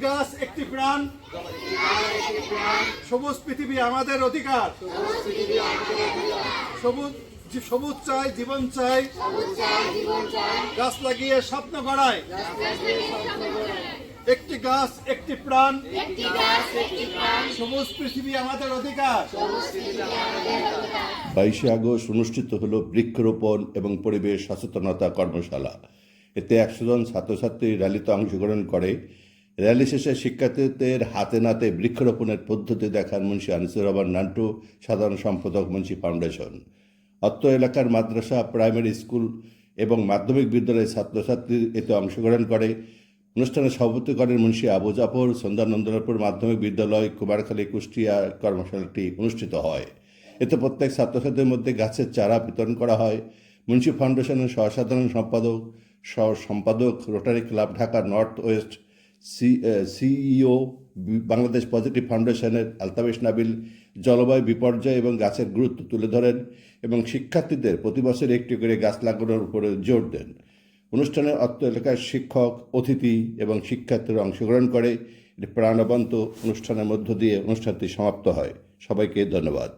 গাছ একটি প্রাণ, সবুজ পৃথিবী আমাদের অধিকার। সবুজ সবুজ চাই, জীবন চাই, গাছ লাগিয়ে স্বপ্ন গড়ায়। একটি গাছ একটি প্রাণ, সবুজ পৃথিবী আমাদের অধিকার। 22শে আগস্ট অনুষ্ঠিত হলো বৃক্ষরোপণ এবং পরিবেশ সচেতনতা কর্মশালা। এতে 100 জন ছাত্রছাত্রী র্যালিতে অংশগ্রহণ করে। র্যালি শেষে শিক্ষার্থীদের হাতে নাতে বৃক্ষরোপণের পদ্ধতি দেখান মুন্সি আনিসুর রহমান নান্টু, সাধারণ সম্পাদক মুন্সি ফাউন্ডেশন। অত্র এলাকার মাদ্রাসা, প্রাইমারি স্কুল এবং মাধ্যমিক বিদ্যালয়ের ছাত্রছাত্রী এতে অংশগ্রহণ করে। অনুষ্ঠানে সভাপতি করেন মুন্সি আবু জাফর। সন্ধ্যানন্দনপুর মাধ্যমিক বিদ্যালয়, কুমারখালী, কুষ্টিয়া কর্মশালাটি অনুষ্ঠিত হয়। এতে প্রত্যেক ছাত্রছাত্রীদের মধ্যে গাছের চারা বিতরণ করা হয়। মুন্সি ফাউন্ডেশনের সহসাধারণ সম্পাদক, rotary club Dhaka north West CEO, Bangladesh positive ফাউন্ডেশনের আলতামিশ নাবিল জলবায়ু বিপর্যয় এবং গাছের গুরুত্ব তুলে ধরেন এবং শিক্ষার্থীদের প্রতি বছর একটি করে গাছ লাগানোর উপরে জোর দেন। অনুষ্ঠানে অত্র এলাকার শিক্ষক, অতিথি এবং শিক্ষার্থীরা অংশগ্রহণ করে। প্রাণবন্ত অনুষ্ঠানের মধ্য দিয়ে অনুষ্ঠানটি সমাপ্ত হয়। সবাইকে ধন্যবাদ।